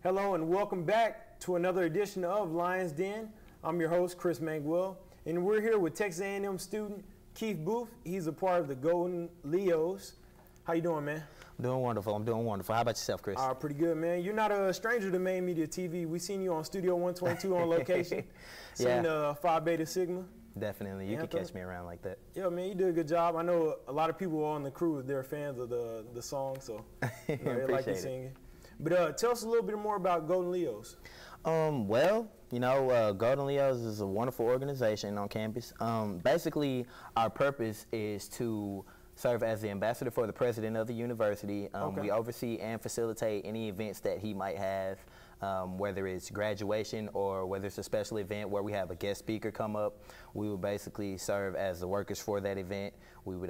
Hello and welcome back to another edition of Lions Den. I'm your host, Chris Manguel, and we're here with Texas A&M student Keith Booth. He's a part of the Golden Leos. How you doing, man? I'm doing wonderful. I'm doing wonderful. How about yourself, Chris? Pretty good, man. You're not a stranger to main media TV. We seen you on Studio 122 on location. Seen Phi Beta Sigma. Definitely. You can catch me around like that. Yeah, man, you did a good job. I know a lot of people on the crew, they're fans of the song, so they like you singing. But tell us a little bit more about Golden Leos. Well, you know, Golden Leos is a wonderful organization on campus. Basically, our purpose is to serve as the ambassador for the president of the university. We oversee and facilitate any events that he might have, whether it's graduation or whether it's a special event where we have a guest speaker come up. We will basically serve as the workers for that event. We would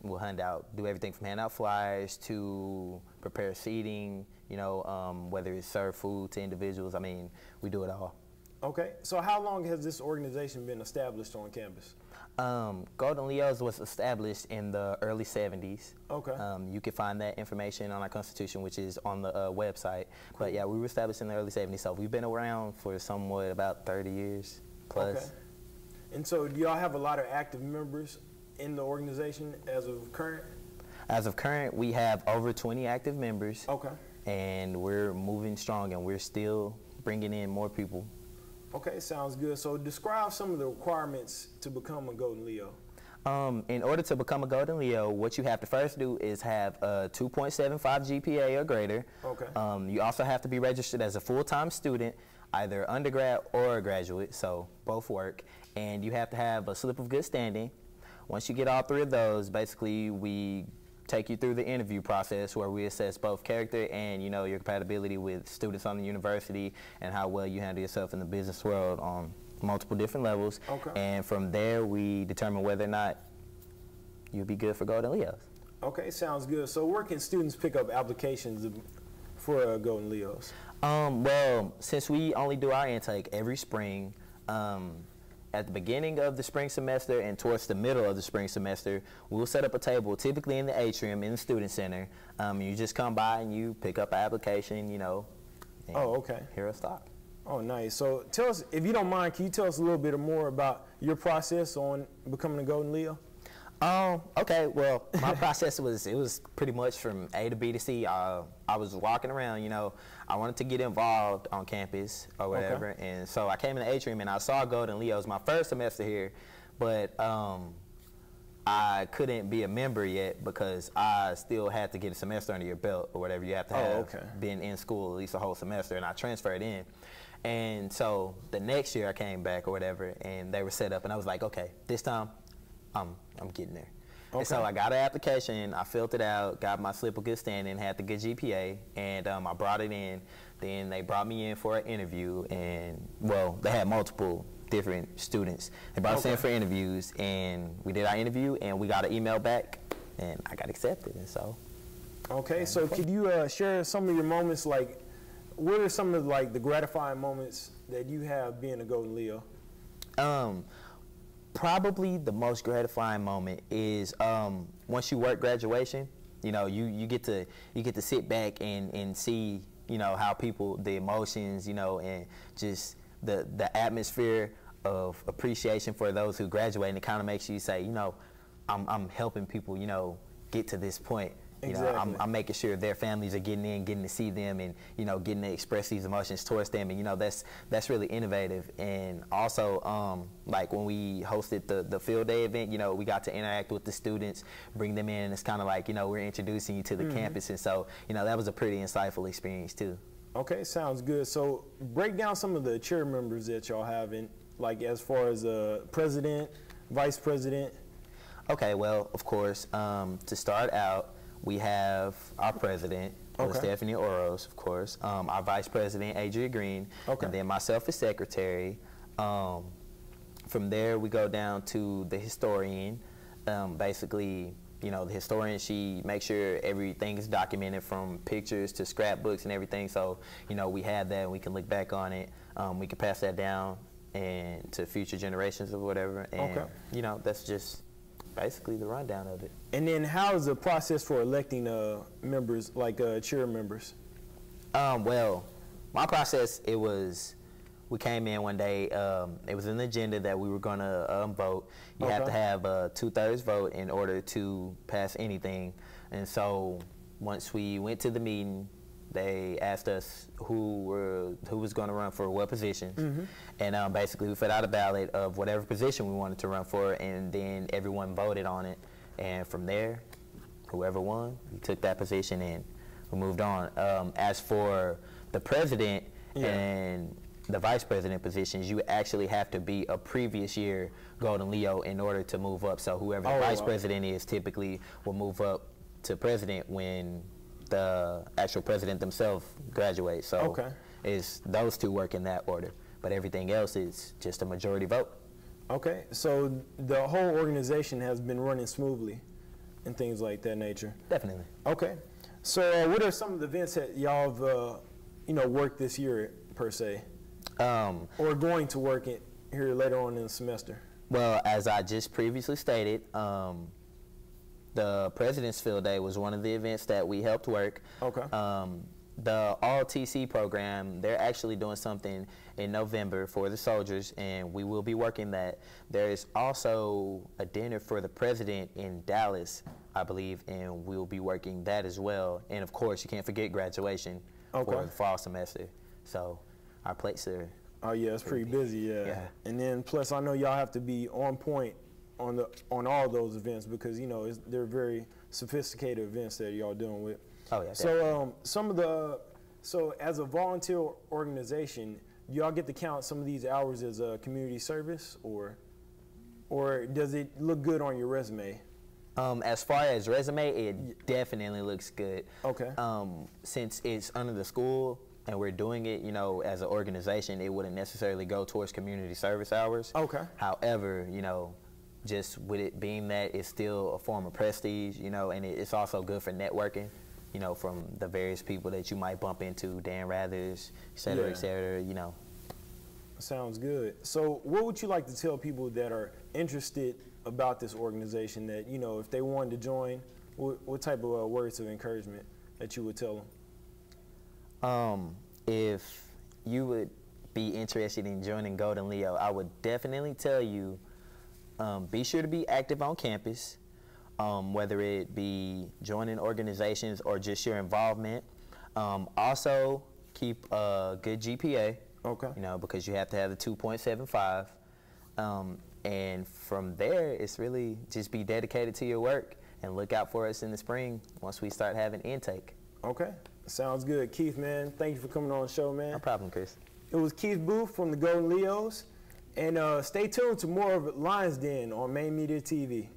we'll do everything from hand out flyers to prepare seating, you know, whether it's serve food to individuals. I mean, we do it all. Okay, so how long has this organization been established on campus? Golden Leos was established in the early 70s. Okay. You can find that information on our Constitution, which is on the website. Cool. But yeah, we were established in the early 70s, so we've been around for somewhat about 30 years plus. Okay. And so do y'all have a lot of active members in the organization as of current? As of current, we have over 20 active members. Okay. And we're moving strong, and we're still bringing in more people. Okay, sounds good. So describe some of the requirements to become a Golden Leo. In order to become a Golden Leo, what you have to first do is have a 2.75 GPA or greater. Okay. You also have to be registered as a full-time student, either undergrad or a graduate, so both work. And you have to have a slip of good standing. Once you get all three of those, basically we take you through the interview process where we assess both character and, you know, your compatibility with students on the university and how well you handle yourself in the business world on multiple different levels. Okay. And from there, we determine whether or not you'll be good for Golden Leos. Okay, sounds good. So where can students pick up applications for Golden Leos? Well, since we only do our intake every spring, at the beginning of the spring semester and towards the middle of the spring semester, we'll set up a table, typically in the atrium in the student center. You just come by and you pick up an application, you know. And hear us talk. Oh, nice. So tell us, if you don't mind, can you tell us a little bit more about your process on becoming a Golden Leo? Okay, well, my process was pretty much from A to B to C. I was walking around, you know, I wanted to get involved on campus or whatever, and so I came in the atrium and I saw Golden Leos my first semester here, but I couldn't be a member yet because I still had to get a semester under your belt or whatever. You have to have been in school at least a whole semester, and I transferred in. And so the next year I came back or whatever, and they were set up, and I was like, okay, this time I'm getting there. And so I got an application, I filled it out, got my slip of good standing, had the good GPA, and I brought it in. Then they brought me in for an interview, and well, they had multiple different students. They brought us in for interviews, and we did our interview, and we got an email back, and I got accepted, and so. Okay, so could you share some of your moments, like, what are some of the gratifying moments that you have being a Golden Leo? Probably the most gratifying moment is once you work graduation. You know, you get to sit back and see, you know, how people, the emotions, you know, and just the atmosphere of appreciation for those who graduate, and it kind of makes you say, you know, I'm helping people, you know, get to this point. You know, I'm making sure their families are getting to see them, and, you know, getting to express these emotions towards them, and, you know, that's really innovative. And also, like when we hosted the field day event, you know, we got to interact with the students, bring them in, and it's kind of like, you know, we're introducing you to the campus, and so, you know, that was a pretty insightful experience too. Okay, sounds good. So break down some of the chair members that y'all have, in, like, as far as president, vice president. Okay, well, of course, to start out, we have our president, Stephanie Oros, of course, our vice president, Adria Green, and then myself as secretary. From there, we go down to the historian. Basically, you know, the historian, she makes sure everything is documented from pictures to scrapbooks and everything. So, you know, we have that and we can look back on it. We can pass that down and to future generations or whatever. And, you know, that's just basically the rundown of it. And then how is the process for electing members, like chair members? Well, My process, we came in one day, it was an agenda that we were going to vote. You have to have a 2/3 vote in order to pass anything. And so once we went to the meeting, they asked us who was going to run for what positions. And basically we filled out a ballot of whatever position we wanted to run for, and then everyone voted on it. And from there, whoever won, we took that position and we moved on. As for the president and the vice president positions, you actually have to be a previous year Golden Leo in order to move up. So whoever the vice president is typically will move up to president when the actual president themselves graduates. So it's those two work in that order. But everything else is just a majority vote. Okay. So the whole organization has been running smoothly and things like that nature? Definitely. Okay. So what are some of the events that y'all have, worked this year per se? Or going to work it here later on in the semester? Well, as I just previously stated, the President's Field Day was one of the events that we helped work. Okay. The All TC program, they're actually doing something in November for the soldiers, and we will be working that. There is also a dinner for the president in Dallas, I believe, and we'll be working that as well. And of course, you can't forget graduation for the fall semester. So our plates are it's pretty busy, yeah. And then plus I know y'all have to be on point on all those events because they're very sophisticated events that y'all dealing with. Oh yeah. So as a volunteer organization, y'all get to count some of these hours as a community service, or does it look good on your resume? As far as resume, it definitely looks good. Okay. Since it's under the school and we're doing it, as an organization, it wouldn't necessarily go towards community service hours. Okay. However, just with it being that it's still a form of prestige, and it's also good for networking, from the various people that you might bump into, Dan Rathers, et cetera, et cetera, Sounds good. So what would you like to tell people that are interested about this organization that, if they wanted to join, what type of words of encouragement that you would tell them? If you would be interested in joining Golden Leo, I would definitely tell you, be sure to be active on campus, whether it be joining organizations or just your involvement. Also, keep a good GPA. Okay. Because you have to have the 2.75. And from there, it's really just be dedicated to your work and look out for us in the spring once we start having intake. Okay. Sounds good. Keith, man, thank you for coming on the show, man. No problem, Chris. It was Keith Booth from the Golden Leos. And stay tuned to more of Lions Den on Main Media TV.